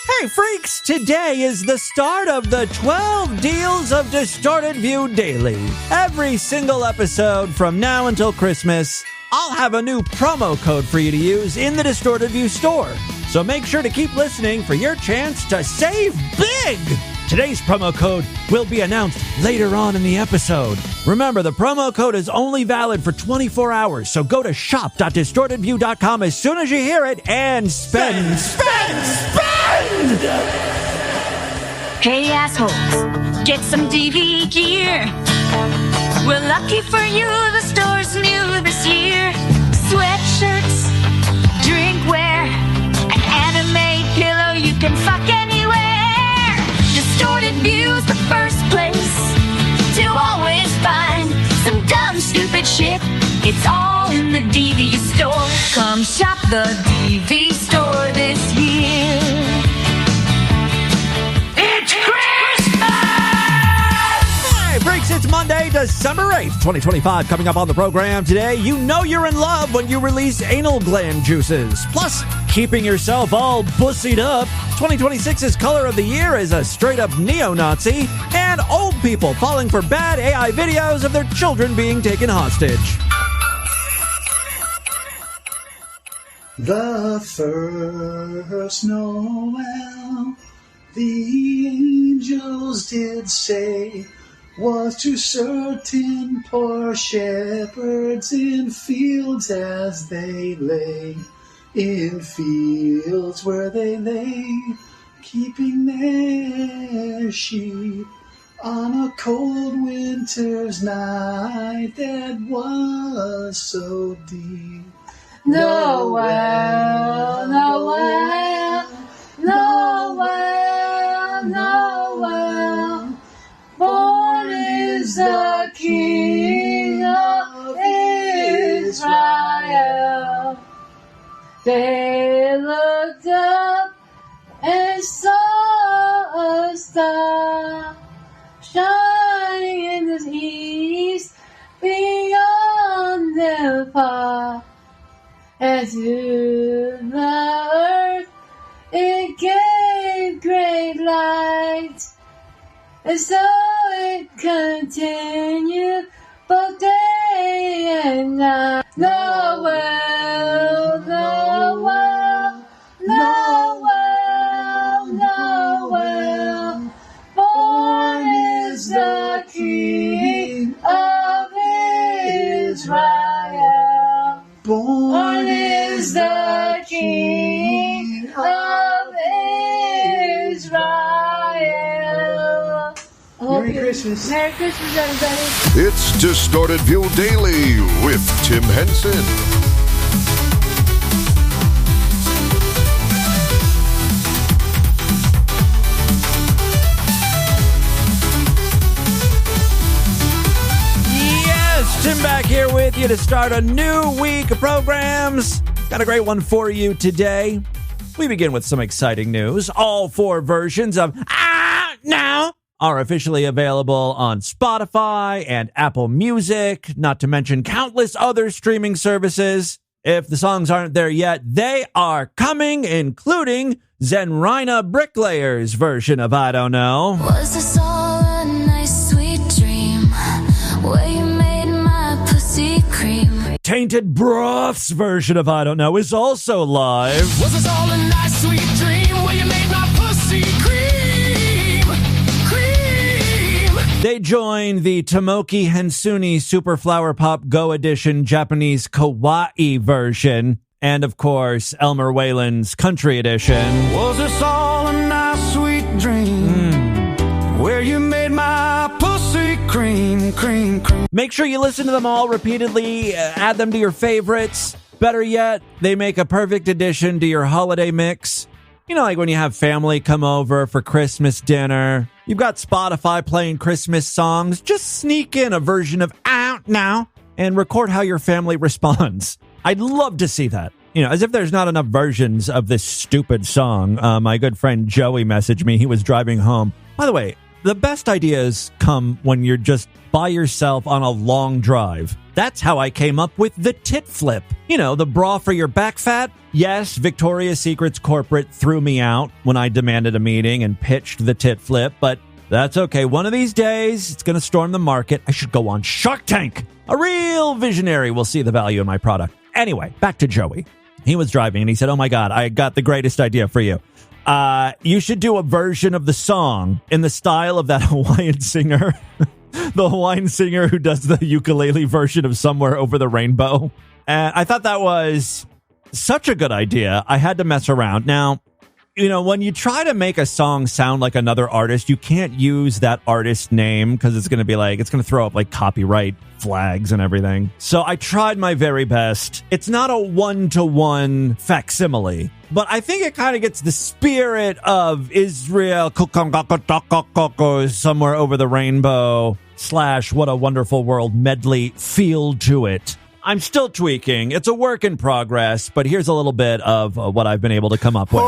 Hey freaks, today is the start of the 12 deals of Distorted View Daily. Every single episode from now until Christmas, I'll have a new promo code for you to use in the Distorted View store. So make sure to keep listening for your chance to save big! Today's promo code will be announced later on in the episode. Remember, the promo code is only valid for 24 hours, so go to shop.distortedview.com as soon as you hear it and spend! Hey assholes, get some DV gear. We're lucky for you, the store's new this year. Sweatshirts, drinkware, an anime pillow you can fuck anywhere. Distorted View's the first place to always find some dumb, stupid shit. It's all in the DV store. Come shop the DV store this year. It's Christmas! Hi, freaks, it's Monday, December 8th, 2025. Coming up on the program today, you know you're in love when you release anal gland juices. Plus, keeping yourself all bussied up. 2026's color of the year is a straight-up neo-Nazi. And old people falling for bad AI videos of their children being taken hostage. The first Noel, the angels did say, was to certain poor shepherds in fields as they lay, in fields where they lay, keeping their sheep on a cold winter's night that was so deep. Noel, Noel, Noel, Noel, born is the King of Israel. They looked up and saw a star shining in the east beyond them far. And to the earth it gave great light, and so it continued both day and night. Noel, Noel, Noel, Noel, born is the King of Israel. Born is the King of Israel. Merry Christmas. Merry Christmas, everybody. It's Distorted View Daily with Tim Henson. Tim back here with you to start a new week of programs. Got a great one for you today. We begin with some exciting news. All 4 versions of Now are officially available on Spotify and Apple Music, not to mention countless other streaming services. If the songs aren't there yet, they are coming, including Zenrina Bricklayer's version of I Don't Know. Was this all a nice sweet dream where you made my pussy cream? Tainted Broth's version of I Don't Know is also live. Was this all a nice sweet dream where you made my pussy cream? They join the Tomoki Hensuni Super Flower Pop Go Edition Japanese Kawaii version, and of course Elmer Whalen's Country Edition. Was this all a nice sweet dream where you made my pussy cream? Make sure you listen to them all repeatedly, add them to your favorites. Better yet, they make a perfect addition to your holiday mix. You know, like when you have family come over for Christmas dinner, you've got Spotify playing Christmas songs, just sneak in a version of Out Now and record how your family responds. I'd love to see that. You know, as if there's not enough versions of this stupid song. My good friend Joey messaged me. He was driving home. By the way, The best ideas come when you're just by yourself on a long drive. That's how I came up with the tit flip. You know, the bra for your back fat. Yes, Victoria's Secret's corporate threw me out when I demanded a meeting and pitched the tit flip, but that's okay. One of these days, it's going to storm the market. I should go on Shark Tank. A real visionary will see the value in my product. Anyway, back to Joey. He was driving and he said, "Oh my God, I got the greatest idea for you. You should do a version of the song in the style of that Hawaiian singer." The Hawaiian singer who does the ukulele version of Somewhere Over the Rainbow. And I thought that was such a good idea. I had to mess around. Now, you know, when you try to make a song sound like another artist, you can't use that artist's name because it's going to throw up like copyright flags and everything. So I tried my very best. It's not a one-to-one facsimile, but I think it kind of gets the spirit of Israel Somewhere Over the Rainbow / What a Wonderful World medley feel to it. I'm still tweaking. It's a work in progress, but here's a little bit of what I've been able to come up with.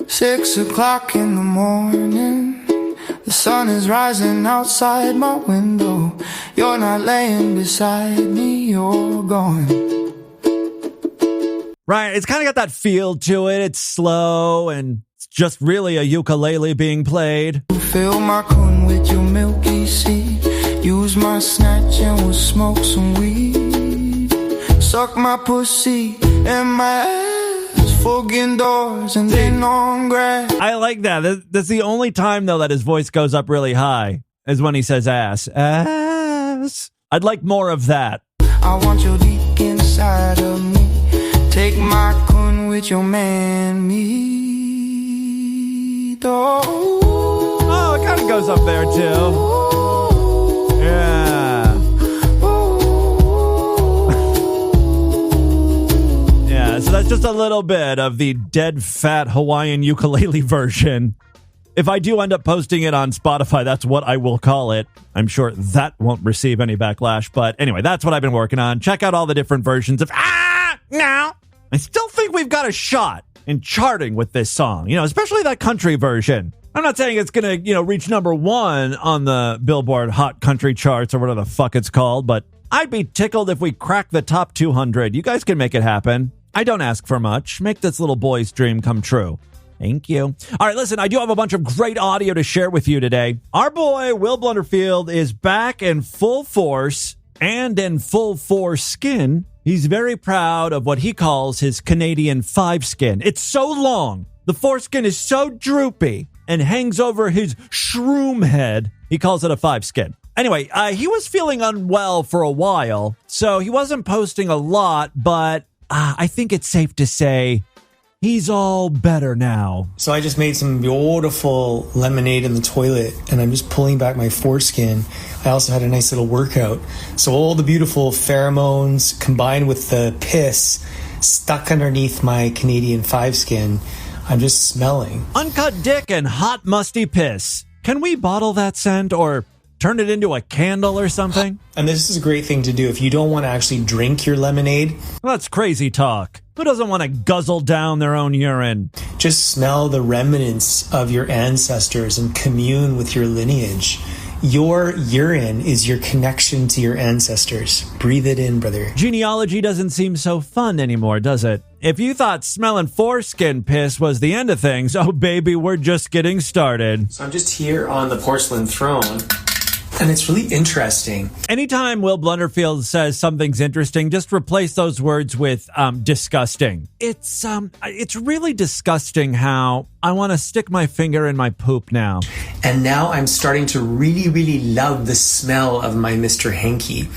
Six o'clock in the morning, the sun is rising outside my window. You're not laying beside me, you're gone. Right, it's kind of got that feel to it. It's slow and it's just really a ukulele being played. Fill my kun with your milky seed. Use my snatch and we'll smoke some weed. Suck my pussy and my ass. Fogging doors and then on grass. I like that. That's the only time, though, that his voice goes up really high is when he says ass. Ass. I'd like more of that. I want your dick inside of me. Take my kun with your man, me. Oh, it kind of goes up there, too. Yeah. So that's just a little bit of the dead fat Hawaiian ukulele version. If I do end up posting it on Spotify, that's what I will call it. I'm sure that won't receive any backlash. But anyway, that's what I've been working on. Check out all the different versions of now. I still think we've got a shot in charting with this song, especially that country version. I'm not saying it's going to, reach number 1 on the Billboard Hot Country charts or whatever the fuck it's called. But I'd be tickled if we crack the top 200. You guys can make it happen. I don't ask for much. Make this little boy's dream come true. Thank you. All right, listen, I do have a bunch of great audio to share with you today. Our boy, Will Blunderfield, is back in full force and in full foreskin. He's very proud of what he calls his Canadian 5-skin. It's so long, the foreskin is so droopy and hangs over his shroom head, he calls it a 5-skin. Anyway, he was feeling unwell for a while, so he wasn't posting a lot, but I think it's safe to say he's all better now. So I just made some beautiful lemonade in the toilet, and I'm just pulling back my foreskin. I also had a nice little workout. So all the beautiful pheromones combined with the piss stuck underneath my Canadian 5-skin. I'm just smelling. Uncut dick and hot musty piss. Can we bottle that scent or turn it into a candle or something? And this is a great thing to do if you don't want to actually drink your lemonade. Well, that's crazy talk. Who doesn't want to guzzle down their own urine? Just smell the remnants of your ancestors and commune with your lineage. Your urine is your connection to your ancestors. Breathe it in, brother. Genealogy doesn't seem so fun anymore, does it? If you thought smelling foreskin piss was the end of things, oh baby, we're just getting started. So I'm just here on the porcelain throne. And it's really interesting. Anytime Will Blunderfield says something's interesting, just replace those words with disgusting. It's really disgusting how I want to stick my finger in my poop now. And now I'm starting to really, really love the smell of my Mr. Hanky.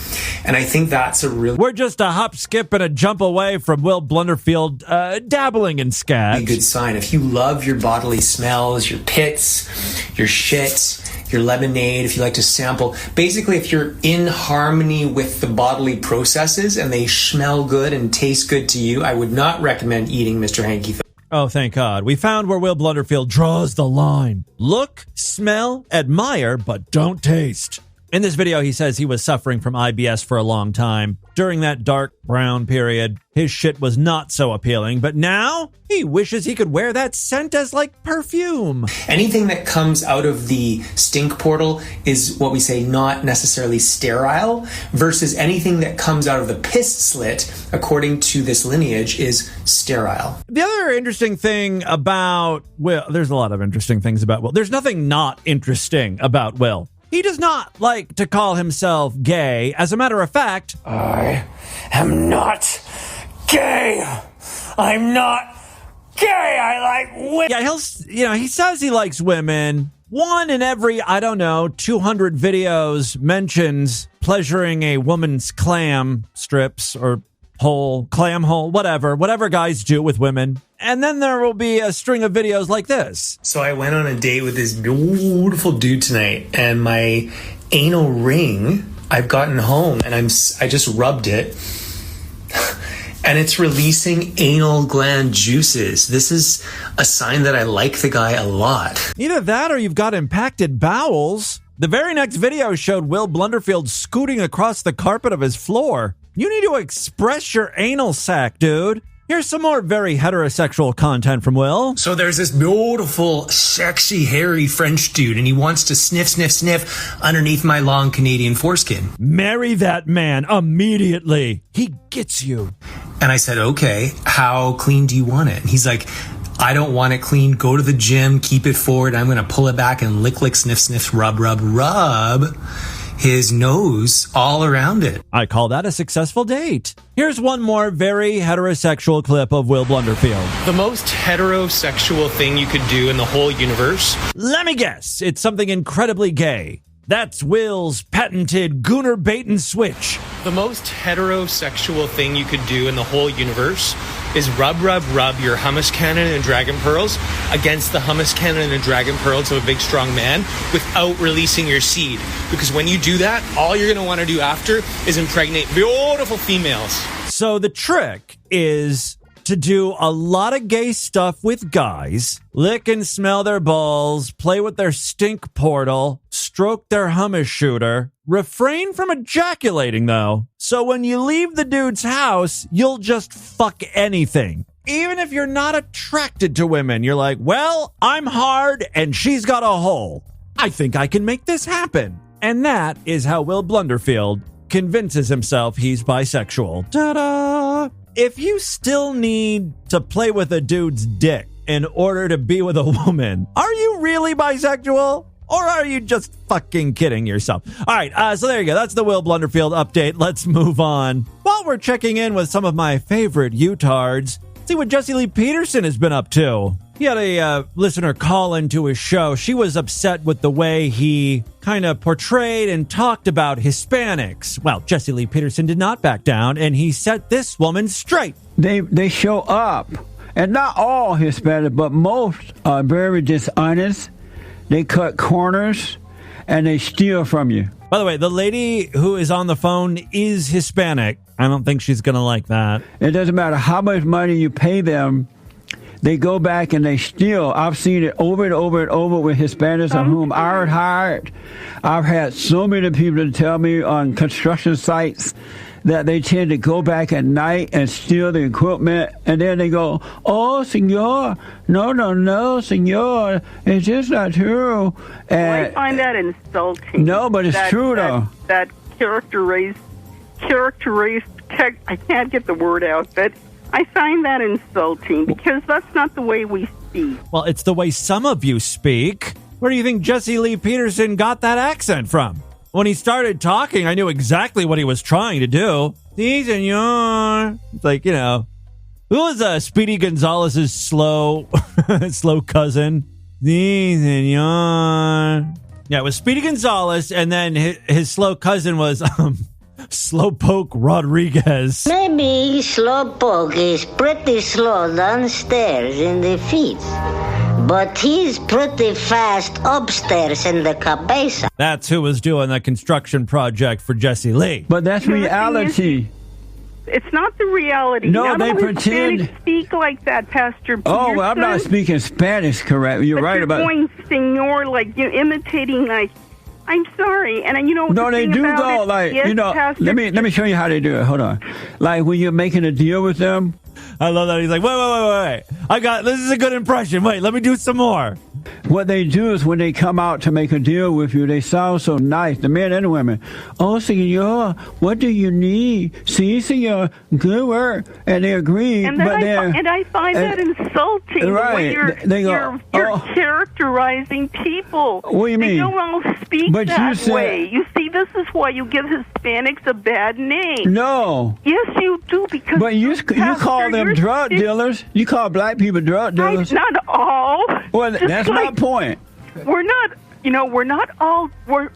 And I think that's a real... We're just a hop, skip, and a jump away from Will Blunderfield dabbling in scat. Good sign. If you love your bodily smells, your pits, your shit, your lemonade, if you like to sample. Basically, if you're in harmony with the bodily processes and they smell good and taste good to you, I would not recommend eating Mr. Hanky. Oh, thank God. We found where Will Blunderfield draws the line. Look, smell, admire, but don't taste. In this video, he says he was suffering from IBS for a long time. During that dark brown period, his shit was not so appealing, but now he wishes he could wear that scent as like perfume. Anything that comes out of the stink portal is what we say not necessarily sterile, versus anything that comes out of the piss slit, according to this lineage, is sterile. The other interesting thing about Will, there's a lot of interesting things about Will. There's nothing not interesting about Will. He does not like to call himself gay. As a matter of fact, I am not gay. I'm not gay. I like women. Yeah, he says he likes women. One in every, 200 videos mentions pleasuring a woman's clam strips or clam hole, whatever guys do with women. And then there will be a string of videos like this. So I went on a date with this beautiful dude tonight, and my anal ring, I've gotten home and I just rubbed it and it's releasing anal gland juices. This is a sign that I like the guy a lot. Either that or you've got impacted bowels. The very next video showed Will Blunderfield scooting across the carpet of his floor. You need to express your anal sac, dude. Here's some more very heterosexual content from Will. So there's this beautiful, sexy, hairy French dude, and he wants to sniff underneath my long Canadian foreskin. Marry that man immediately. He gets you. And I said, okay, how clean do you want it? And he's like, I don't want it clean. Go to the gym, keep it forward. I'm going to pull it back and lick, sniff, rub his nose all around it. I call that a successful date. Here's one more very heterosexual clip of Will Blunderfield. The most heterosexual thing you could do in the whole universe? Let me guess. It's something incredibly gay. That's Will's patented Gooner bait and switch. The most heterosexual thing you could do in the whole universe is rub your hummus cannon and dragon pearls against the hummus cannon and dragon pearls of a big strong man without releasing your seed. Because when you do that, all you're going to want to do after is impregnate beautiful females. So the trick is to do a lot of gay stuff with guys, lick and smell their balls, play with their stink portal, stroke their hummus shooter, refrain from ejaculating though. So when you leave the dude's house, you'll just fuck anything. Even if you're not attracted to women, you're like, well, I'm hard and she's got a hole. I think I can make this happen. And that is how Will Blunderfield convinces himself he's bisexual. Ta-da! If you still need to play with a dude's dick in order to be with a woman, are you really bisexual? Or are you just fucking kidding yourself? All right, so there you go. That's the Will Blunderfield update. Let's move on. While we're checking in with some of my favorite utards, see what Jesse Lee Peterson has been up to. He had a listener call into his show. She was upset with the way he kind of portrayed and talked about Hispanics. Well, Jesse Lee Peterson did not back down, and he set this woman straight. They show up, and not all Hispanic, but most are very dishonest. They cut corners, and they steal from you. By the way, the lady who is on the phone is Hispanic. I don't think she's going to like that. It doesn't matter how much money you pay them. They go back and they steal. I've seen it over and over and over with Hispanics on whom I've hired. I've had so many people to tell me on construction sites that they tend to go back at night and steal the equipment, and then they go, oh, senor, no, senor, it's just not true. And I find that insulting. No, but it's true, though. That characterized, I can't get the word out, but I find that insulting because that's not the way we speak. Well, it's the way some of you speak. Where do you think Jesse Lee Peterson got that accent from? When he started talking, I knew exactly what he was trying to do. Si, senor. It's like, who was Speedy Gonzalez's slow cousin? Si, senor. Yeah, it was Speedy Gonzalez, and then his slow cousin was Slowpoke Rodriguez. Maybe Slowpoke is pretty slow downstairs in the feet, but he's pretty fast upstairs in the cabeza. That's who was doing the construction project for Jesse Lee. But that's reality. It's not the reality. No, they pretend. Speak like that, Pastor. Oh, well, I'm not speaking Spanish correct. You're right about. Going senor, like imitating, like I'm sorry, and you know. No, they do go like Pastor, Let me show you how they do it. Hold on. Like when you're making a deal with them. I love that. He's like, wait. This is a good impression. Wait, let me do some more. What they do is when they come out to make a deal with you, they sound so nice, the men and the women. Oh, senor, what do you need? Si, senor, good work. And they agree. And I find that insulting. Right. You're characterizing people. What do you mean? They don't all speak that way. You see, this is why you give Hispanics a bad name. No. Yes, you do, because... But you call them drug dealers. You call black people drug dealers. Not all. Well, that's my point. We're not... we're not all... We're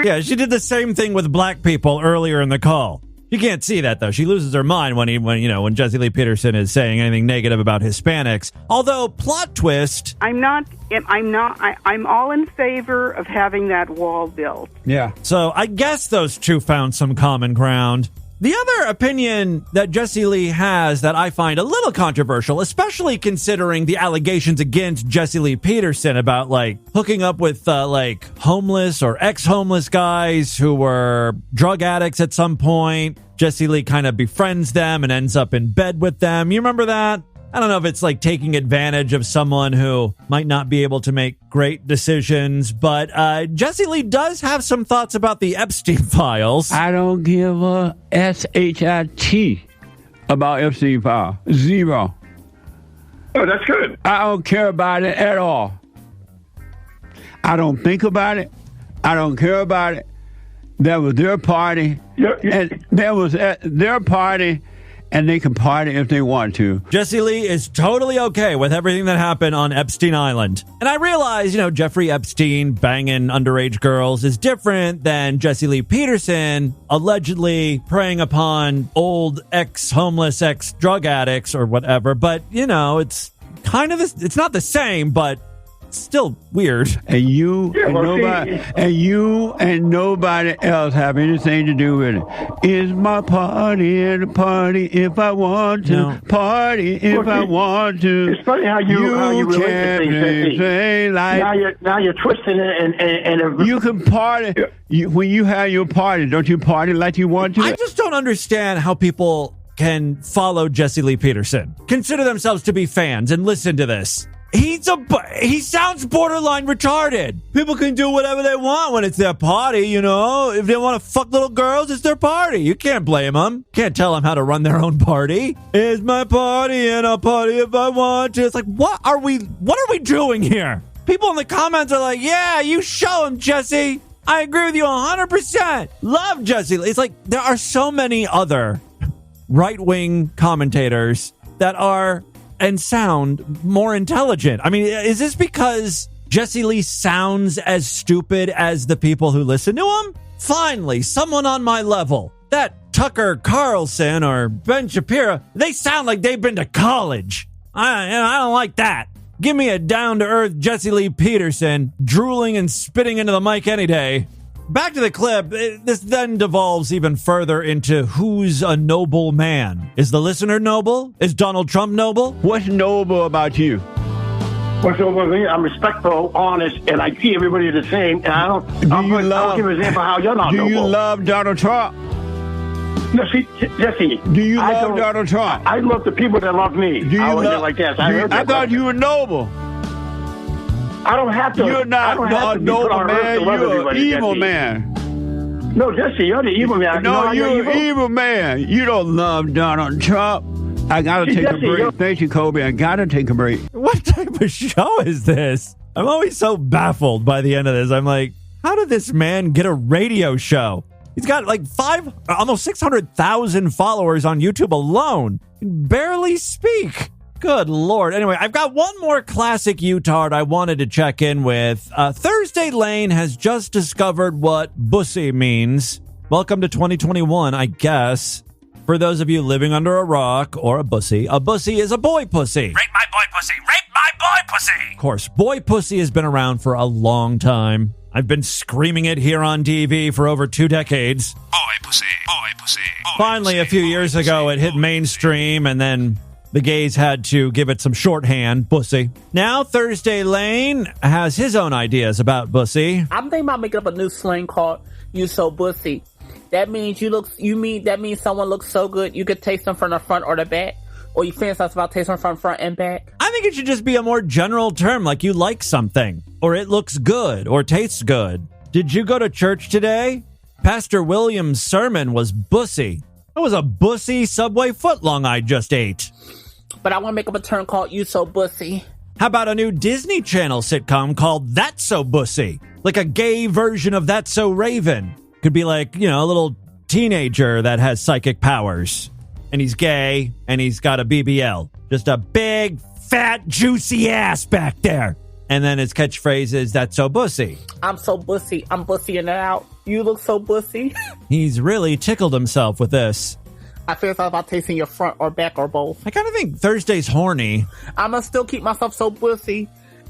Yeah, she did the same thing with black people earlier in the call. You can't see that, though. She loses her mind when Jesse Lee Peterson is saying anything negative about Hispanics. Although, plot twist... I'm all in favor of having that wall built. Yeah. So I guess those two found some common ground. The other opinion that Jesse Lee has that I find a little controversial, especially considering the allegations against Jesse Lee Peterson about, hooking up with, homeless or ex-homeless guys who were drug addicts at some point. Jesse Lee kind of befriends them and ends up in bed with them. You remember that? I don't know if it's like taking advantage of someone who might not be able to make great decisions, but Jesse Lee does have some thoughts about the Epstein files. I don't give a shit about Epstein files. Zero. Oh, that's good. I don't care about it at all. I don't think about it. I don't care about it. That was their party. And that was their party. And they can party if they want to. Jesse Lee is totally okay with everything that happened on Epstein Island. And I realize, Jeffrey Epstein banging underage girls is different than Jesse Lee Peterson allegedly preying upon old ex-homeless, ex-drug addicts or whatever. But, it's kind of it's not the same, but still weird. And you and nobody else have anything to do with it. It's my party and a party if I want to. No. Party if I want to. It's funny how you relate to things. Now you're twisting it and you can party. When you have your party, don't you party like you want to? I just don't understand how people can follow Jesse Lee Peterson, consider themselves to be fans, and listen to this. He sounds borderline retarded. People can do whatever they want when it's their party, If they want to fuck little girls, it's their party. You can't blame them. Can't tell them how to run their own party. It's my party and I'll party if I want to. It's like, what are we doing here? People in the comments are like, yeah, you show him, Jesse. I agree with you 100%. Love Jesse. It's like there are so many other right-wing commentators that are and sound more intelligent. I mean, is this because Jesse Lee sounds as stupid as the people who listen to him? Finally, someone on my level. That Tucker Carlson or Ben Shapiro, they sound like they've been to college. I don't like that. Give me a down-to-earth Jesse Lee Peterson drooling and spitting into the mic any day. Back to the clip. This then devolves even further into who's a noble man. Is the listener noble? Is Donald Trump noble? What's noble about you? What's noble about me? I'm respectful, honest, and I see everybody the same. And I don't give an example how you're not noble. Do you love Donald Trump? No, see, Jesse. Do you love Donald Trump? I love the people that love me. Do you love like that? I thought you were noble. I don't have to. You're not a noble man. You're an evil man. No, Jesse, you're the evil man. No, you're an evil man. You don't love Donald Trump. I got to take a break. Thank you, Kobe. I got to take a break. What type of show is this? I'm always so baffled by the end of this. I'm like, how did this man get a radio show? He's got like almost 600,000 followers on YouTube alone. He can barely speak. Good Lord. Anyway, I've got one more classic Utard I wanted to check in with. Thursday Lane has just discovered what bussy means. Welcome to 2021, I guess. For those of you living under a rock or a bussy is a boy pussy. Rape my boy pussy. Rape my boy pussy. Of course, boy pussy has been around for a long time. I've been screaming it here on TV for over 2 decades. Boy pussy. Boy pussy. Boy Finally, pussy, a few years ago, it hit mainstream, and then The gays had to give it some shorthand, bussy. Now Thursday Lane has his own ideas about bussy. I'm thinking about making up a new slang called "you so bussy." That means that means someone looks so good you could taste them from the front or the back, or you fantasize about tasting them from front and back. I think it should just be a more general term, like you like something, or it looks good, or tastes good. Did you go to church today? Pastor William's sermon was bussy. It was a bussy Subway footlong I just ate. But I want to make up a term called "you so bussy." How about a new Disney Channel sitcom called That's So Bussy? Like a gay version of That's So Raven. Could be like, a little teenager that has psychic powers. And he's gay, and he's got a BBL. Just a big, fat, juicy ass back there. And then his catchphrase is, "That's so bussy." I'm so bussy. I'm bussying it out. You look so bussy. He's really tickled himself with this. I feel about tasting your front or back or both. I kind of think Thursday's horny. I'm going to still keep myself so bussy.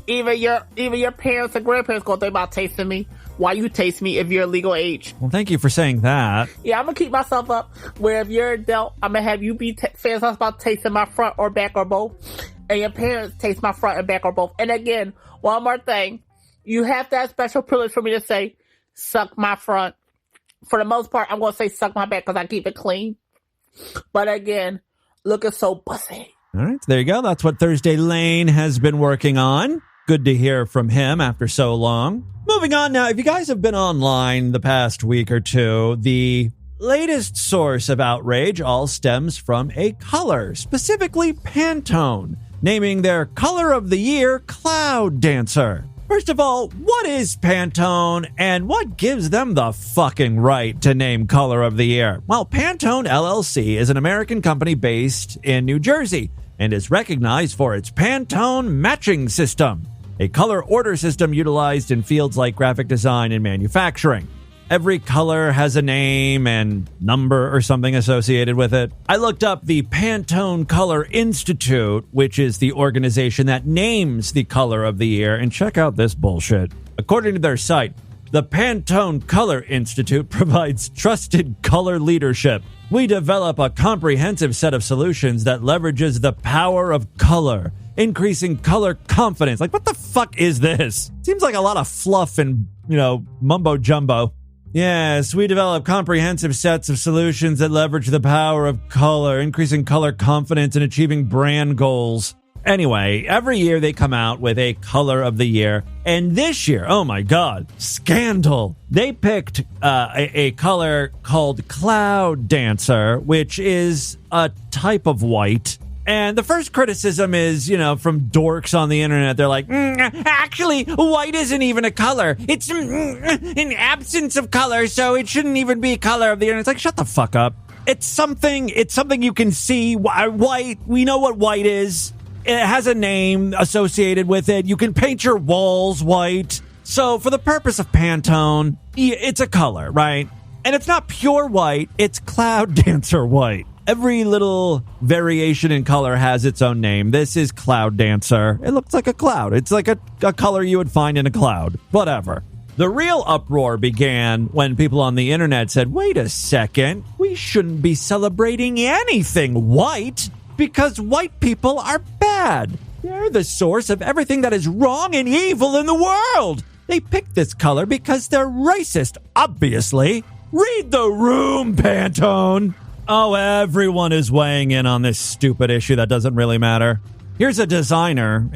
Even your parents and grandparents going to think about tasting me. Why you taste me if you're legal age? Well, thank you for saying that. Yeah, I'm going to keep myself up where if you're adult, I'm going to have you be fans about tasting my front or back or both. And your parents taste my front and back or both. And again, one more thing. You have that special privilege for me to say, suck my front. For the most part, I'm going to say suck my back because I keep it clean. But again, looking so bussy. All right, there you go. That's what Thursday Lane has been working on. Good to hear from him after so long. Moving on now, if you guys have been online the past week or two, the latest source of outrage all stems from a color, specifically Pantone, naming their color of the year Cloud Dancer. First of all, what is Pantone and what gives them the fucking right to name color of the year? Well, Pantone LLC is an American company based in New Jersey and is recognized for its Pantone matching system, a color order system utilized in fields like graphic design and manufacturing. Every color has a name and number or something associated with it. I looked up the Pantone Color Institute, which is the organization that names the color of the year, and check out this bullshit. According to their site, the Pantone Color Institute provides trusted color leadership. We develop a comprehensive set of solutions that leverages the power of color, increasing color confidence. Like, what the fuck is this? Seems like a lot of fluff and, mumbo jumbo. Yes, we develop comprehensive sets of solutions that leverage the power of color, increasing color confidence and achieving brand goals. Anyway, every year they come out with a color of the year. And this year, oh my God, scandal. They picked a color called Cloud Dancer, which is a type of white. And the first criticism is, from dorks on the internet. They're like, actually, white isn't even a color. It's an absence of color, so it shouldn't even be color of the year. And it's like, shut the fuck up. It's something you can see. White, we know what white is. It has a name associated with it. You can paint your walls white. So for the purpose of Pantone, it's a color, right? And it's not pure white. It's Cloud Dancer white. Every little variation in color has its own name. This is Cloud Dancer. It looks like a cloud. It's like a color you would find in a cloud. Whatever. The real uproar began when people on the internet said, wait a second, we shouldn't be celebrating anything white because white people are bad. They're the source of everything that is wrong and evil in the world. They picked this color because they're racist, obviously. Read the room, Pantone. Oh, everyone is weighing in on this stupid issue that doesn't really matter. Here's a designer,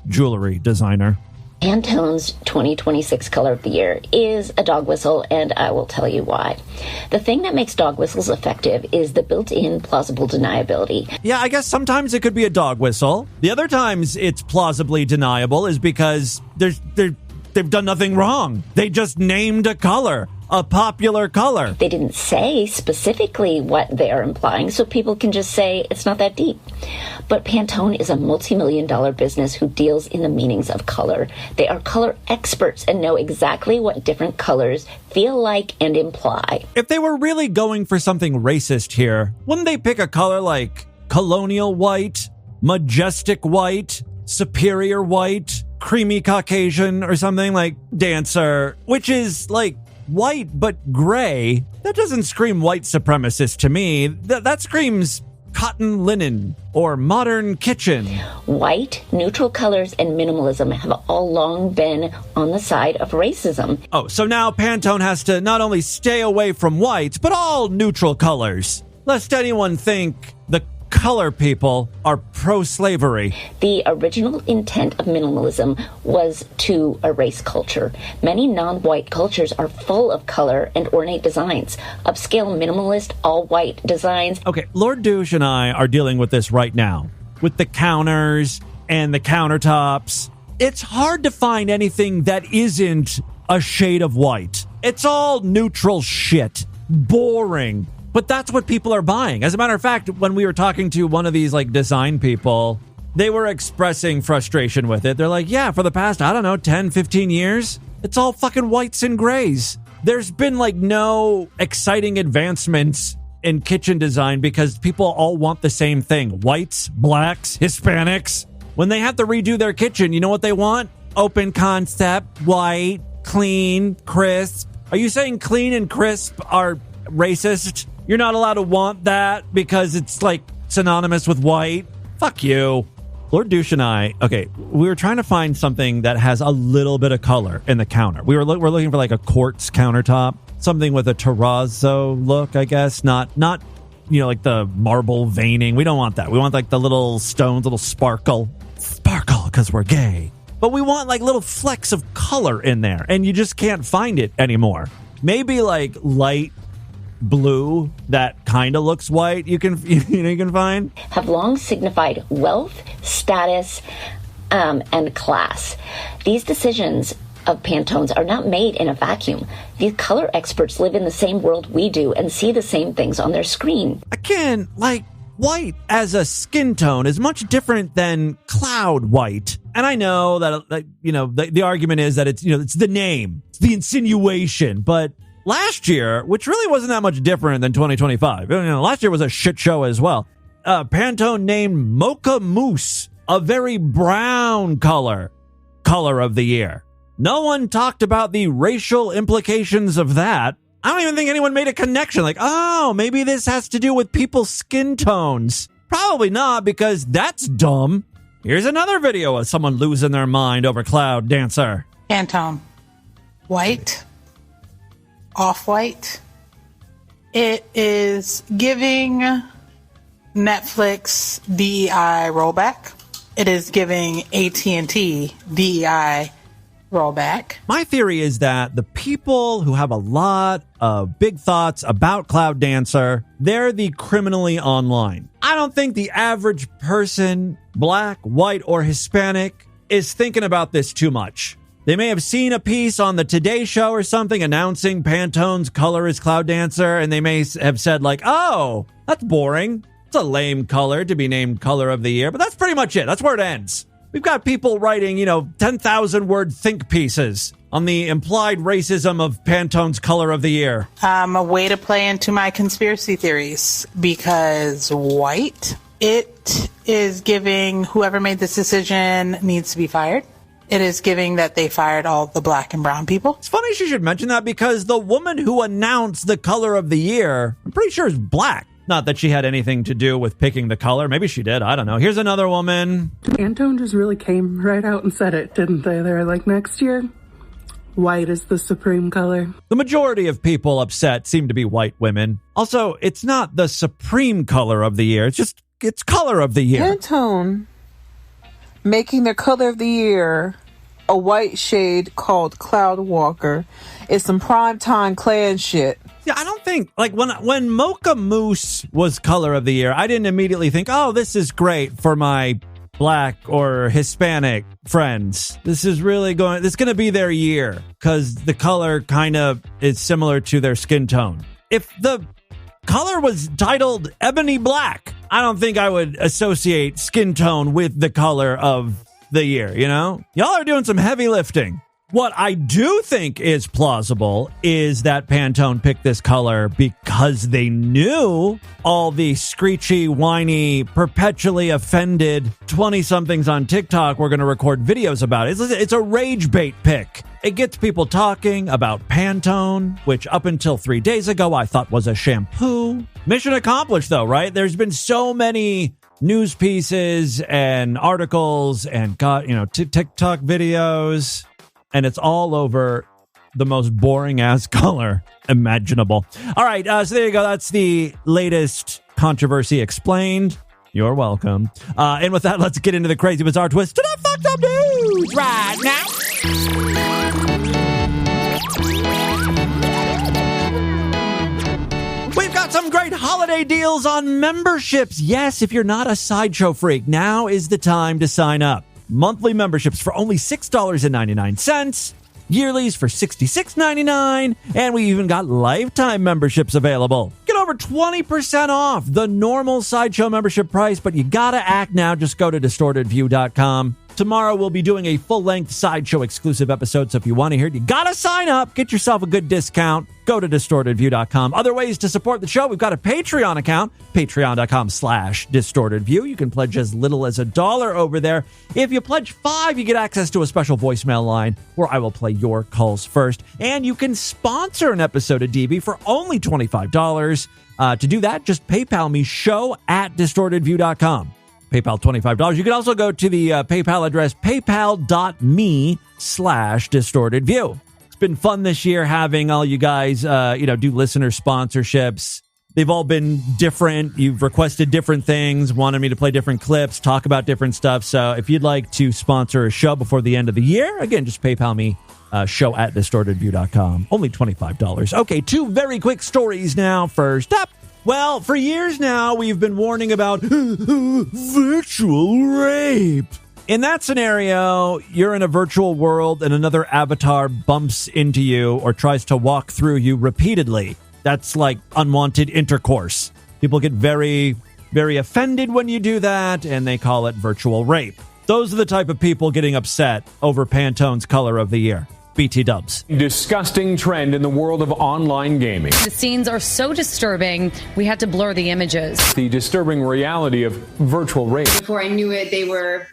jewelry designer. Pantone's 2026 color of the year is a dog whistle, and I will tell you why. The thing that makes dog whistles effective is the built-in plausible deniability. Yeah, I guess sometimes it could be a dog whistle. The other times it's plausibly deniable is because they've done nothing wrong. They just named a color. A popular color. They didn't say specifically what they are implying, so people can just say it's not that deep. But Pantone is a multi-million-dollar business who deals in the meanings of color. They are color experts and know exactly what different colors feel like and imply. If they were really going for something racist here, wouldn't they pick a color like colonial white, majestic white, superior white, creamy Caucasian, or something like Dancer, which is like white but gray? That doesn't scream white supremacist to me. That screams cotton linen or modern kitchen? White, neutral colors, and minimalism have all long been on the side of racism. Oh, so now Pantone has to not only stay away from whites, but all neutral colors, lest anyone think the color people are pro-slavery. The original intent of minimalism was to erase culture. Many non-white cultures are full of color and ornate designs. Upscale, minimalist, all-white designs. Okay, Lord Douche and I are dealing with this right now, with the counters and the countertops. It's hard to find anything that isn't a shade of white. It's all neutral shit. Boring. But that's what people are buying. As a matter of fact, when we were talking to one of these like design people, they were expressing frustration with it. They're like, yeah, for the past, 10, 15 years, it's all fucking whites and grays. There's been like no exciting advancements in kitchen design because people all want the same thing. Whites, blacks, Hispanics. When they have to redo their kitchen, you know what they want? Open concept, white, clean, crisp. Are you saying clean and crisp are racist? You're not allowed to want that because it's like synonymous with white? Fuck you. Lord Douche and I, okay, we were trying to find something that has a little bit of color in the counter. We're looking for like a quartz countertop, something with a terrazzo look, I guess. Not like the marble veining. We don't want that. We want like the little stones, little sparkle because we're gay. But we want like little flecks of color in there, and you just can't find it anymore. Maybe like light blue that kind of looks white you can find. Have long signified wealth, status, and class. These decisions of Pantones are not made in a vacuum. These color experts live in the same world we do and see the same things on their screen. Again, like white as a skin tone is much different than cloud white. And I know that the argument is that it's the name, it's the insinuation, but last year, which really wasn't that much different than 2025. Last year was a shit show as well. Pantone named Mocha Mousse a very brown color of the year. No one talked about the racial implications of that. I don't even think anyone made a connection. Like, oh, maybe this has to do with people's skin tones. Probably not, because that's dumb. Here's another video of someone losing their mind over Cloud Dancer. Pantone. White. Off-white. It is giving Netflix DEI rollback. It is giving AT&T DEI rollback. My theory is that the people who have a lot of big thoughts about Cloud Dancer, they're the criminally online. I don't think the average person, black, white, or Hispanic, is thinking about this too much. They may have seen a piece on the Today Show or something announcing Pantone's color is Cloud Dancer, and they may have said like, oh, that's boring. It's a lame color to be named color of the year, but that's pretty much it. That's where it ends. We've got people writing, 10,000 word think pieces on the implied racism of Pantone's color of the year. A way to play into my conspiracy theories, because white, it is giving whoever made this decision needs to be fired. It is giving that they fired all the black and brown people. It's funny she should mention that because the woman who announced the color of the year, I'm pretty sure is black. Not that she had anything to do with picking the color. Maybe she did. I don't know. Here's another woman. Pantone just really came right out and said it, didn't they? They're like, next year, white is the supreme color. The majority of people upset seem to be white women. Also, it's not the supreme color of the year. It's color of the year. Pantone making their color of the year a white shade called Cloud Walker is some primetime Klan shit. Yeah, I don't think, like, when Mocha Mousse was color of the year, I didn't immediately think, oh, this is great for my black or Hispanic friends. This is going to be their year because the color kind of is similar to their skin tone. If the color was titled Ebony Black, I don't think I would associate skin tone with the color of the year, Y'all are doing some heavy lifting. What I do think is plausible is that Pantone picked this color because they knew all the screechy, whiny, perpetually offended 20-somethings on TikTok were going to record videos about it. It's a rage bait pick. It gets people talking about Pantone, which up until 3 days ago I thought was a shampoo. Mission accomplished, though, right? There's been so many news pieces and articles and TikTok videos, and it's all over the most boring-ass color imaginable. All right, so there you go. That's the latest controversy explained. You're welcome. And with that, let's get into the crazy, bizarre twist to the fucked up news right now. We've got some great holiday deals on memberships. Yes, if you're not a Sideshow freak, now is the time to sign up. Monthly memberships for only $6.99. Yearlies for $66.99. And we even got lifetime memberships available. Get over 20% off the normal Sideshow membership price, but you gotta act now. Just go to distortedview.com. Tomorrow we'll be doing a full-length Sideshow exclusive episode, so if you want to hear it, you gotta sign up. Get yourself a good discount. Go to distortedview.com. Other ways to support the show, we've got a Patreon account, patreon.com/distortedview. You can pledge as little as $1 over there. If you pledge $5, you get access to a special voicemail line where I will play your calls first. And you can sponsor an episode of DB for only $25. To do that, just PayPal me, show@distortedview.com. PayPal $25. You can also go to the PayPal address, paypal.me/distortedview. It's been fun this year having all you guys, do listener sponsorships. They've all been different. You've requested different things, wanted me to play different clips, talk about different stuff. So if you'd like to sponsor a show before the end of the year, again, just PayPal me, show@distortedview.com. Only $25. Okay, two very quick stories now. First up. Well, for years now, we've been warning about virtual rape. In that scenario, you're in a virtual world and another avatar bumps into you or tries to walk through you repeatedly. That's like unwanted intercourse. People get very, very offended when you do that, and they call it virtual rape. Those are the type of people getting upset over Pantone's color of the year. BT dubs. Disgusting trend in the world of online gaming. The scenes are so disturbing, we had to blur the images. The disturbing reality of virtual rape. Before I knew it, they were,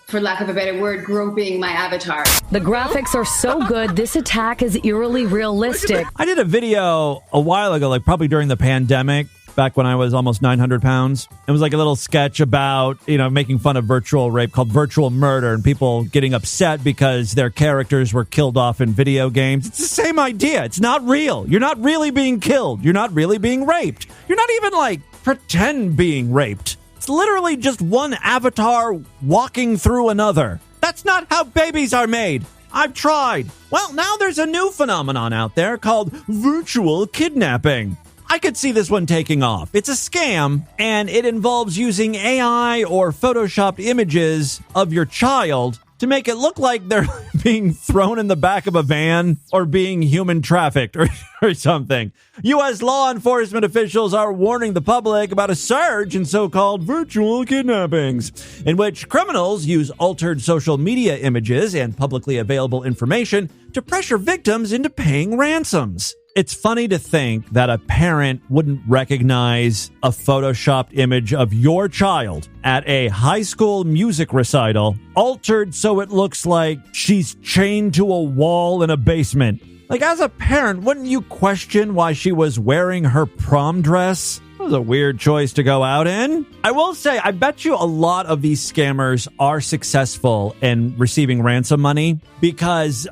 for lack of a better word, groping my avatar. The graphics are so good, this attack is eerily realistic. I did a video a while ago, like probably during the pandemic, back when I was almost 900 pounds. It was like a little sketch about, making fun of virtual rape called Virtual Murder and people getting upset because their characters were killed off in video games. It's the same idea. It's not real. You're not really being killed. You're not really being raped. You're not even pretend being raped. It's literally just one avatar walking through another. That's not how babies are made. I've tried. Well, now there's a new phenomenon out there called virtual kidnapping. I could see this one taking off. It's a scam, and it involves using AI or photoshopped images of your child to make it look like they're being thrown in the back of a van or being human trafficked or something. U.S. law enforcement officials are warning the public about a surge in so-called virtual kidnappings, in which criminals use altered social media images and publicly available information to pressure victims into paying ransoms. It's funny to think that a parent wouldn't recognize a photoshopped image of your child at a high school music recital, altered so it looks like she's chained to a wall in a basement. As a parent, wouldn't you question why she was wearing her prom dress? That was a weird choice to go out in. I will say, I bet you a lot of these scammers are successful in receiving ransom money because,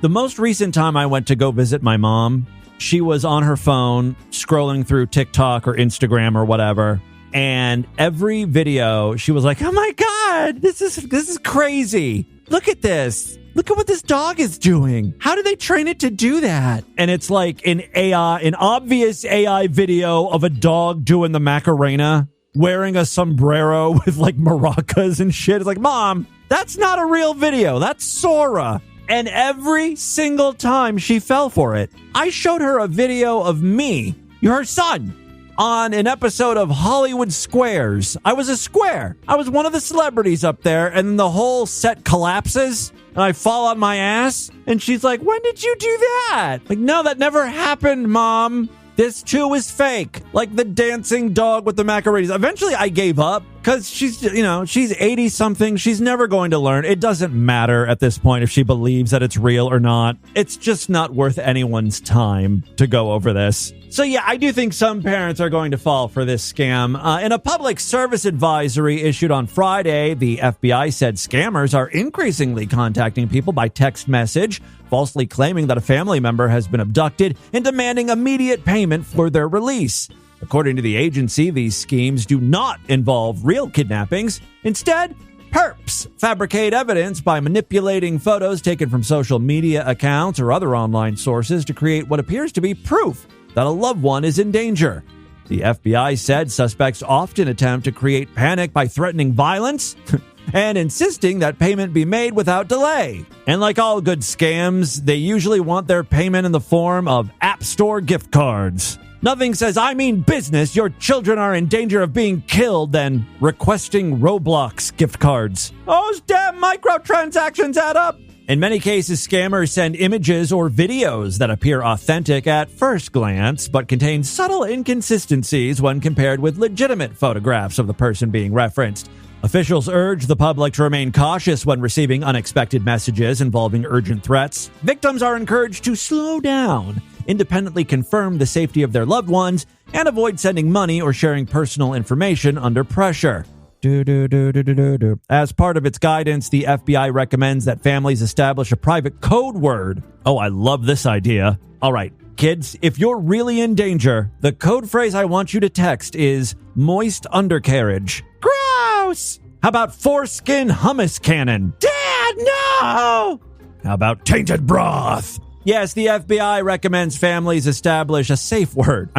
the most recent time I went to go visit my mom, she was on her phone scrolling through TikTok or Instagram or whatever. And every video, she was like, "Oh my God, this is crazy. Look at this. Look at what this dog is doing. How did they train it to do that?" And it's like an obvious AI video of a dog doing the Macarena, wearing a sombrero with maracas and shit. It's like, Mom, that's not a real video. That's Sora. And every single time she fell for it, I showed her a video of me, her son, on an episode of Hollywood Squares. I was a square. I was one of the celebrities up there, and the whole set collapses, and I fall on my ass? And she's like, when did you do that? Like, no, that never happened, Mom. This too is fake. Like the dancing dog with the macaronis. Eventually I gave up because she's 80 something. She's never going to learn. It doesn't matter at this point if she believes that it's real or not. It's just not worth anyone's time to go over this. So yeah, I do think some parents are going to fall for this scam. In a public service advisory issued on Friday, the FBI said scammers are increasingly contacting people by text message, falsely claiming that a family member has been abducted and demanding immediate payment for their release. According to the agency, these schemes do not involve real kidnappings. Instead, perps fabricate evidence by manipulating photos taken from social media accounts or other online sources to create what appears to be proof that a loved one is in danger. The FBI said suspects often attempt to create panic by threatening violence and insisting that payment be made without delay. And like all good scams, they usually want their payment in the form of App Store gift cards. Nothing says, I mean business, your children are in danger of being killed, than requesting Roblox gift cards. Those damn microtransactions add up. In many cases, scammers send images or videos that appear authentic at first glance, but contain subtle inconsistencies when compared with legitimate photographs of the person being referenced. Officials urge the public to remain cautious when receiving unexpected messages involving urgent threats. Victims are encouraged to slow down, independently confirm the safety of their loved ones, and avoid sending money or sharing personal information under pressure. As part of its guidance, the FBI recommends that families establish a private code word. Oh, I love this idea. All right, kids, if you're really in danger, the code phrase I want you to text is moist undercarriage. Gross! How about foreskin hummus cannon? Dad, no! How about tainted broth? Yes, the FBI recommends families establish a safe word,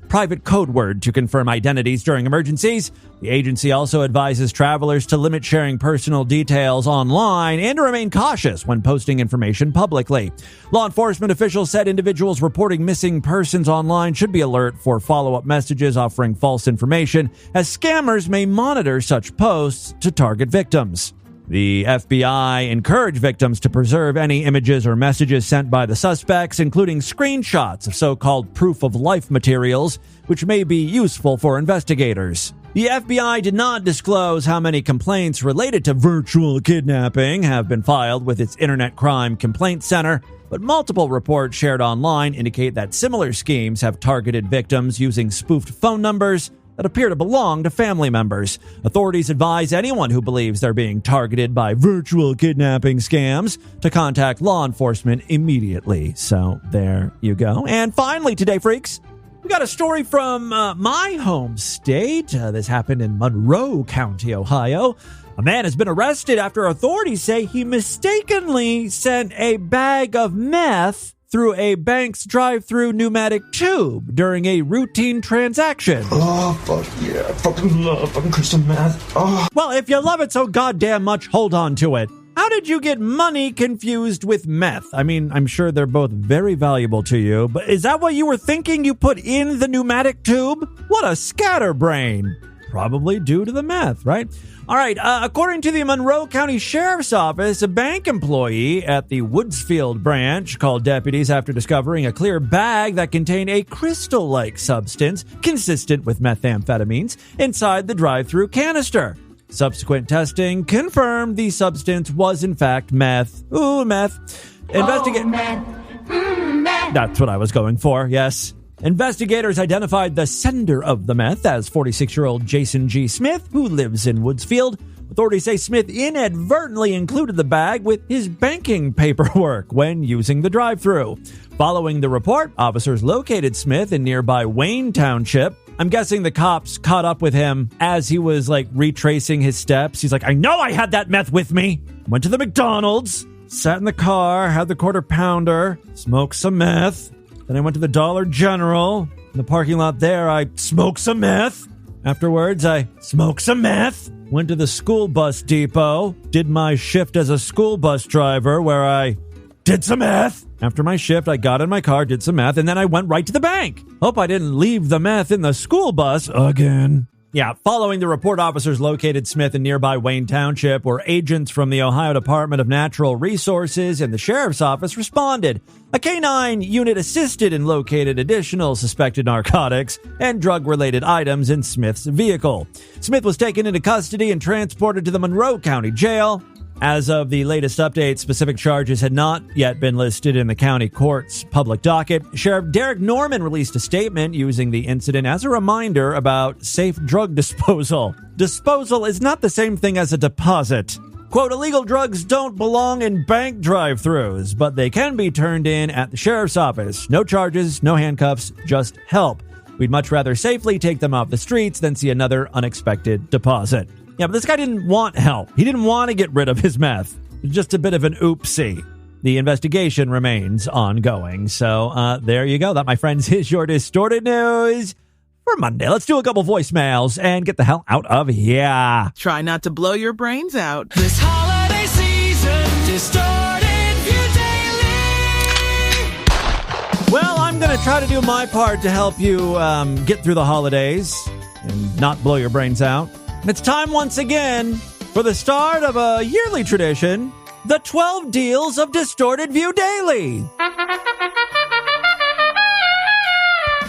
private code word, to confirm identities during emergencies. The agency also advises travelers to limit sharing personal details online and to remain cautious when posting information publicly. Law enforcement officials said individuals reporting missing persons online should be alert for follow-up messages offering false information, as scammers may monitor such posts to target victims. The FBI encouraged victims to preserve any images or messages sent by the suspects, including screenshots of so-called proof-of-life materials, which may be useful for investigators. The FBI did not disclose how many complaints related to virtual kidnapping have been filed with its Internet Crime Complaint Center, but multiple reports shared online indicate that similar schemes have targeted victims using spoofed phone numbers that appear to belong to family members. Authorities advise anyone who believes they're being targeted by virtual kidnapping scams to contact law enforcement immediately. So there you go. And finally today, freaks, we got a story from my home state. This happened in Monroe County, Ohio. A man has been arrested after authorities say he mistakenly sent a bag of meth through a bank's drive-through pneumatic tube during a routine transaction. Oh, fuck yeah. I fucking love fucking crystal meth. Oh. Well, if you love it so goddamn much, hold on to it. How did you get money confused with meth? I'm sure they're both very valuable to you, but is that what you were thinking you put in the pneumatic tube? What a scatterbrain. Probably due to the meth, right? All right, according to the Monroe County Sheriff's Office, a bank employee at the Woodsfield branch called deputies after discovering a clear bag that contained a crystal-like substance consistent with methamphetamines inside the drive-through canister. Subsequent testing confirmed the substance was in fact meth. Ooh, meth. Meth. That's what I was going for, yes. Investigators identified the sender of the meth as 46-year-old Jason G. Smith, who lives in Woodsfield. Authorities say Smith inadvertently included the bag with his banking paperwork when using the drive-thru. Following the report, officers located Smith in nearby Wayne Township. I'm guessing the cops caught up with him as he was retracing his steps. He's like, I know I had that meth with me. Went to the McDonald's, sat in the car, had the quarter pounder, smoked some meth. Then I went to the Dollar General. In the parking lot there, I smoked some meth. Afterwards, I smoked some meth. Went to the school bus depot. Did my shift as a school bus driver where I did some meth. After my shift, I got in my car, did some meth, and then I went right to the bank. Hope I didn't leave the meth in the school bus again. Yeah, following the report, officers located Smith in nearby Wayne Township, where agents from the Ohio Department of Natural Resources and the sheriff's office responded. A K-9 unit assisted and located additional suspected narcotics and drug-related items in Smith's vehicle. Smith was taken into custody and transported to the Monroe County Jail. As of the latest update, specific charges had not yet been listed in the county court's public docket. Sheriff Derek Norman released a statement using the incident as a reminder about safe drug disposal. Disposal is not the same thing as a deposit. Quote, illegal drugs don't belong in bank drive-thrus, but they can be turned in at the sheriff's office. No charges, no handcuffs, just help. We'd much rather safely take them off the streets than see another unexpected deposit. Yeah, but this guy didn't want help. He didn't want to get rid of his meth. Just a bit of an oopsie. The investigation remains ongoing. So there you go. That, my friends, is your Distorted News for Monday. Let's do a couple voicemails and get the hell out of here. Try not to blow your brains out this holiday season. Distorted View Daily. Well, I'm going to try to do my part to help you get through the holidays and not blow your brains out. It's time once again for the start of a yearly tradition, the 12 Deals of Distorted View Daily.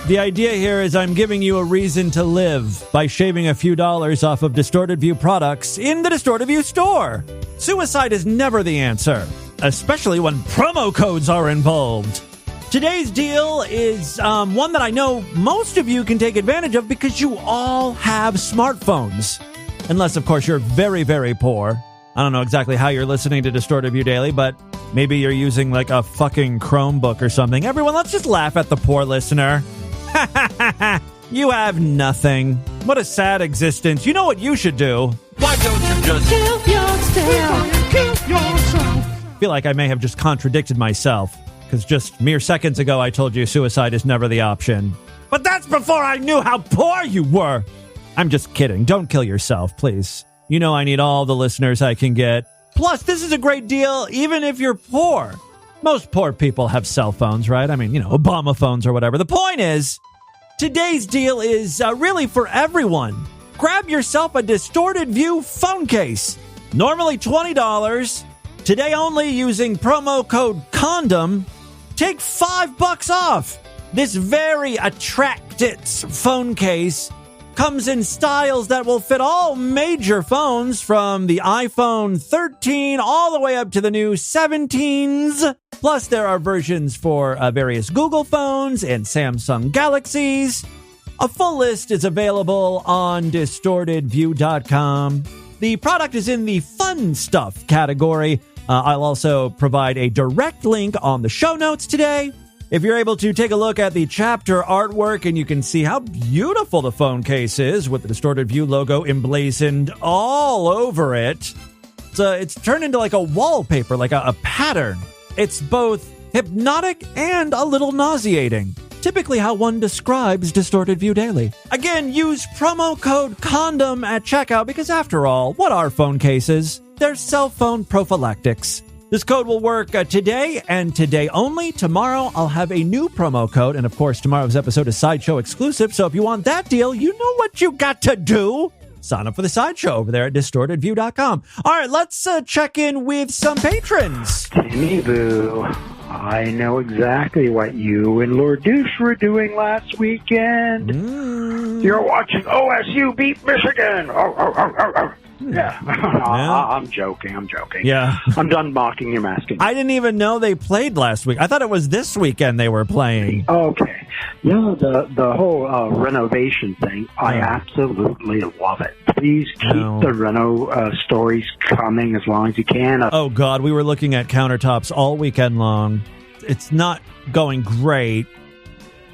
The idea here is I'm giving you a reason to live by shaving a few dollars off of Distorted View products in the Distorted View store. Suicide is never the answer, especially when promo codes are involved. Today's deal is one that I know most of you can take advantage of because you all have smartphones. Unless, of course, you're very, very poor. I don't know exactly how you're listening to Distorted View Daily, but maybe you're using like a fucking Chromebook or something. Everyone, let's just laugh at the poor listener. You have nothing. What a sad existence. You know what you should do? Why don't you just kill yourself? I feel like I may have just contradicted myself. Because just mere seconds ago, I told you suicide is never the option. But that's before I knew how poor you were. I'm just kidding. Don't kill yourself, please. You know I need all the listeners I can get. Plus, this is a great deal even if you're poor. Most poor people have cell phones, right? I mean, Obama phones or whatever. The point is, today's deal is really for everyone. Grab yourself a Distorted View phone case. Normally $20. Today only using promo code CONDOM. Take $5 off. This very attractive phone case comes in styles that will fit all major phones from the iPhone 13 all the way up to the new 17s. Plus, there are versions for various Google phones and Samsung Galaxies. A full list is available on distortedview.com. The product is in the fun stuff category. I'll also provide a direct link on the show notes today. If you're able to take a look at the chapter artwork and you can see how beautiful the phone case is with the Distorted View logo emblazoned all over it. It's turned into like a wallpaper, like a pattern. It's both hypnotic and a little nauseating. Typically how one describes Distorted View Daily. Again, use promo code CONDOM at checkout because after all, what are phone cases? They're cell phone prophylactics. This code will work today and today only. Tomorrow, I'll have a new promo code. And of course, tomorrow's episode is Sideshow exclusive. So if you want that deal, you know what you got to do. Sign up for the Sideshow over there at distortedview.com. All right, let's check in with some patrons. Timmy Boo, I know exactly what you and Lord Douche were doing last weekend. You're watching OSU beat Michigan. Yeah. I'm joking. Yeah. I'm done mocking your masking. I didn't even know they played last week. I thought it was this weekend they were playing. Okay. The whole renovation thing, I absolutely love it. Please keep the reno stories coming as long as you can. Oh, God. We were looking at countertops all weekend long. It's not going great.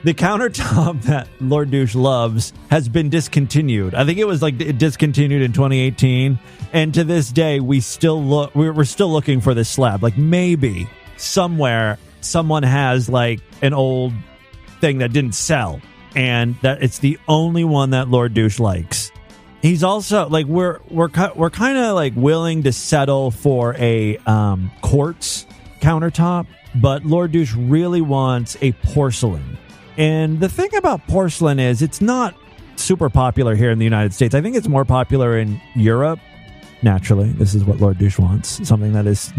The countertop that Lord Douche loves has been discontinued. I think it was discontinued in 2018. And to this day, we're still looking for this slab. Like maybe somewhere someone has like an old thing that didn't sell. And that it's the only one that Lord Douche likes. He's also like, we're kind of like willing to settle for a quartz countertop. But Lord Douche really wants a porcelain. And the thing about porcelain is it's not super popular here in the United States. I think it's more popular in Europe. Naturally, this is what Lord Douche wants, something that is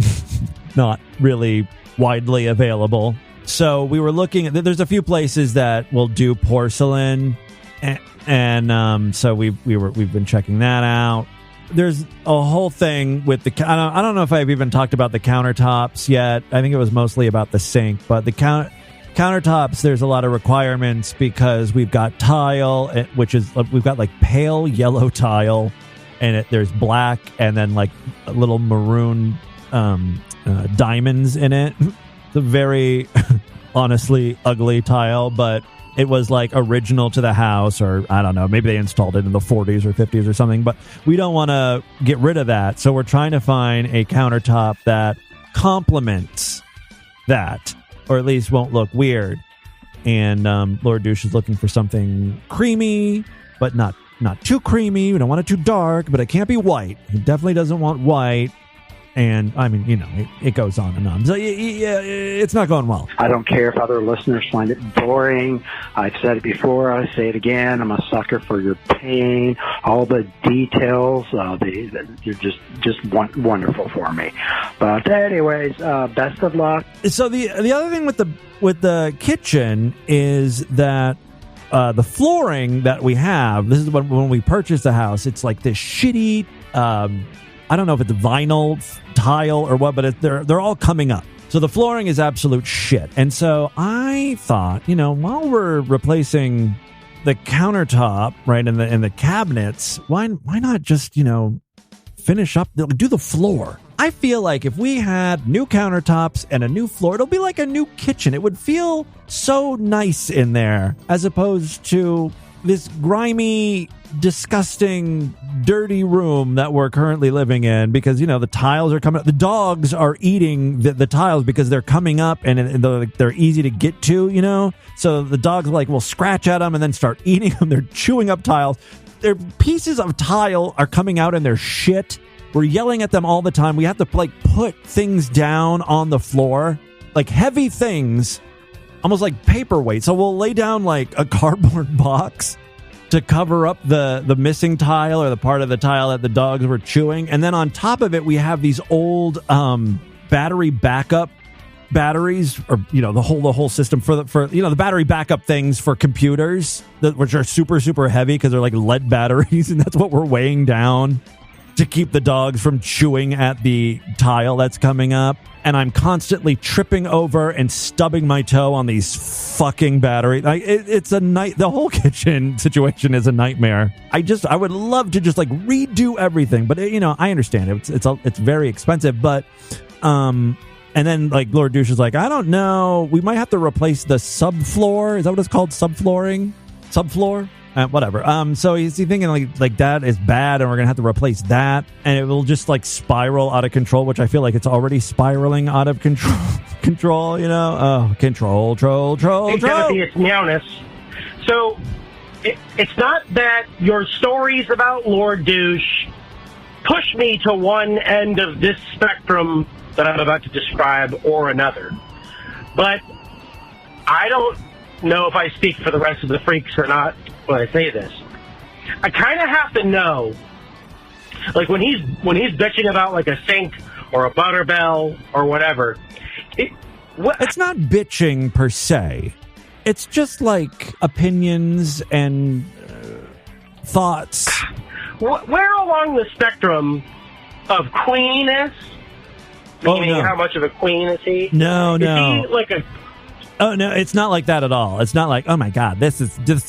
not really widely available. So we were looking at, there's a few places that will do porcelain, and so we've been checking that out. There's a whole thing with the, I don't know if I've even talked about the countertops yet. I think it was mostly about the sink, but the countertops, there's a lot of requirements because we've got tile, which is, we've got like pale yellow tile, and there's black and then like little maroon diamonds in it. It's a very honestly ugly tile, but it was like original to the house, or I don't know, maybe they installed it in the 40s or 50s or something, but we don't want to get rid of that. So we're trying to find a countertop that complements that, or at least won't look weird. And Lord Douche is looking for something creamy, but not too creamy. We don't want it too dark, but it can't be white. He definitely doesn't want white. And, I mean, you know, it goes on and on. So, yeah, it's not going well. I don't care if other listeners find it boring. I've said it before. I say it again. I'm a sucker for your pain. All the details, you're just wonderful for me. But anyways, best of luck. So the other thing with the kitchen is that the flooring that we have, this is when we purchased the house, it's like this shitty, I don't know if it's vinyl tile or what, but they're all coming up. So the flooring is absolute shit. And so I thought, you know, while we're replacing the countertop, right, in the cabinets, why not just, you know, finish up, do the floor? I feel like if we had new countertops and a new floor, it'll be like a new kitchen. It would feel so nice in there, as opposed to this grimy, disgusting, dirty room that we're currently living in, because, you know, the tiles are coming up. The dogs are eating the tiles because they're coming up and they're easy to get to, you know? So the dogs will scratch at them and then start eating them. They're chewing up tiles. Their pieces of tile are coming out and they're shit. We're yelling at them all the time. We have to put things down on the floor, like heavy things, almost like paperweight. So we'll lay down like a cardboard box to cover up the missing tile or the part of the tile that the dogs were chewing. And then on top of it, we have these old battery backup batteries, or, you know, the whole system for you know, the battery backup things for computers, which are super, super heavy because they're like lead batteries. And that's what we're weighing down to keep the dogs from chewing at the tile that's coming up. And I'm constantly tripping over and stubbing my toe on these fucking batteries. It's a night. The whole kitchen situation is a nightmare. I would love to just redo everything, but you know, I understand it's very expensive. But and then Lord Douche is like, I don't know, we might have to replace the subfloor. Is that what it's called? Subflooring? Subfloor? Whatever. So he's thinking like that is bad, and we're gonna have to replace that, and it will just spiral out of control, which I feel like it's already spiraling out of control. You know, control. It's gotta be its meowness. So it's not that your stories about Lord Douche push me to one end of this spectrum that I'm about to describe or another, but I don't know if I speak for the rest of the freaks or not when I say this. I kind of have to know, when he's bitching about a sink or a butter bell or whatever. It's not bitching per se. It's just opinions and thoughts. Where along the spectrum of queeniness? Meaning, how much of a queen is he? No. Is he Oh, no, it's not like that at all. It's not like, oh my God, this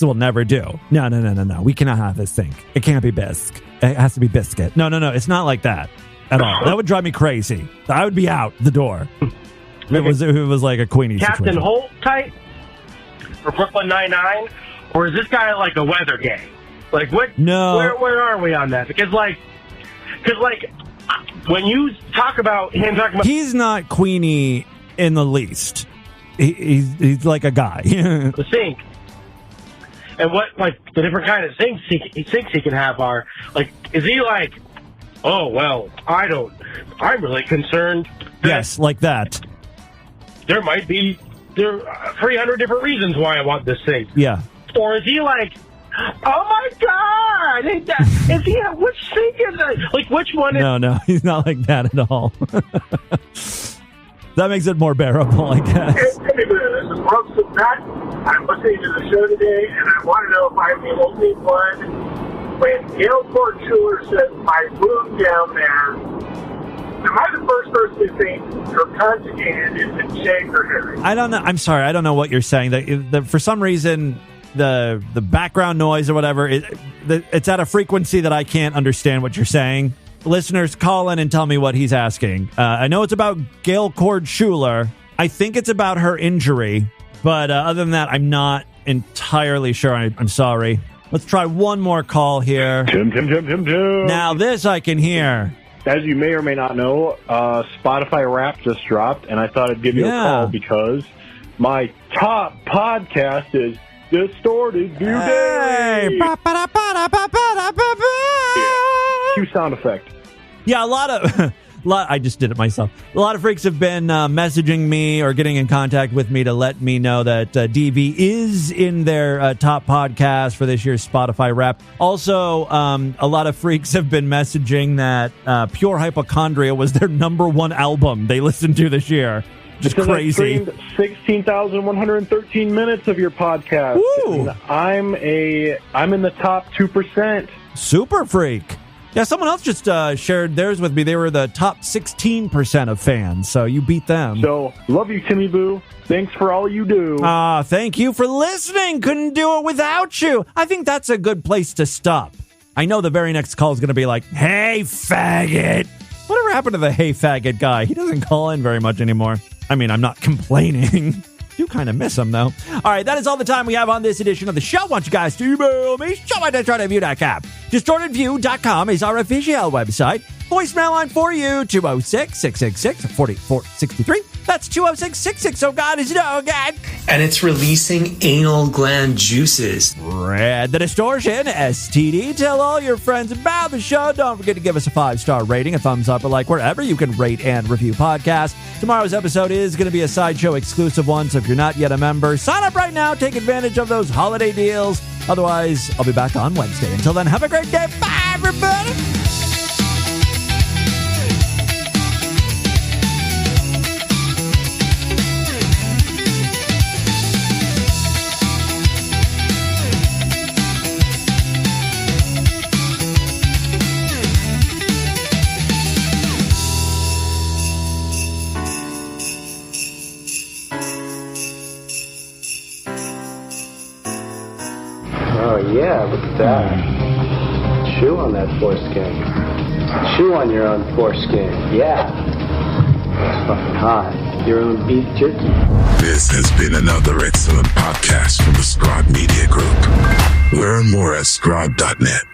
will never do. No. We cannot have this thing. It can't be bisque. It has to be biscuit. No. It's not like that at all. That would drive me crazy. I would be out the door. If it was like a Queenie Captain situation. Holt type for Brooklyn Nine-Nine? Or is this guy like a weather gay? What? No. Where are we on that? Because when you talk about him talking about... He's not Queenie in the least. He's like a guy. The sink. And what, the different kind of sinks he can have are, is he oh, well, I'm really concerned. Yes, like that. There might be 300 different reasons why I want this sink. Yeah. Or is he Oh my God! Is he? Which sink is it? Like which one is? No, he's not like that at all. That makes it more bearable, I guess. Hey, this is Brooks with Matt. I'm listening to the show today, and I want to know if I'm the only one. When Gail Schuler says my room down there, am I the first person to think her conjugated is in shade or Harry? I don't know. I'm sorry. I don't know what you're saying. For some reason, the background noise or whatever, it's at a frequency that I can't understand what you're saying. Listeners, call in and tell me what he's asking. I know it's about Gail Schuler. I think it's about her injury. But other than that, I'm not entirely sure. I'm sorry. Let's try one more call here. Tim. Now this I can hear. As you may or may not know, Spotify Wrapped just dropped, and I thought I'd give you a call because my top podcast is Distorted View Daily. Cue sound effect. Yeah, a lot of... I just did it myself. A lot of freaks have been messaging me or getting in contact with me to let me know that DV is in their top podcast for this year's Spotify Wrap. Also, a lot of freaks have been messaging that Pure Hypochondria was their #1 album they listened to this year. Just crazy. I streamed 16,113 minutes of your podcast. Woo! I'm in the top 2%. Super freak. Yeah, someone else just shared theirs with me. They were the top 16% of fans, so you beat them. So, love you, Timmy Boo. Thanks for all you do. Thank you for listening. Couldn't do it without you. I think that's a good place to stop. I know the very next call is going to be like, hey, faggot. Whatever happened to the hey, faggot guy? He doesn't call in very much anymore. I mean, I'm not complaining. Do kind of miss him, though. All right, that is all the time we have on this edition of the show. I want you guys to email me, show@distortedview.com. Distortedview.com is our official website. Voicemail line for you, 206-666-4463. That's 206-66. Oh, God, is it oh, God? And it's releasing anal gland juices. Red the Distortion, STD. Tell all your friends about the show. Don't forget to give us a 5-star rating, a thumbs up, or like wherever you can rate and review podcasts. Tomorrow's episode is going to be a Sideshow exclusive one, so if you're not yet a member, sign up right now. Take advantage of those holiday deals. Otherwise, I'll be back on Wednesday. Until then, have a great day. Bye, everybody. Oh, yeah, look at that. Chew on that foreskin. Chew on your own foreskin. Yeah. That's fucking hot. Your own beef jerky. This has been another excellent podcast from the Scribe Media Group. Learn more at scribe.net.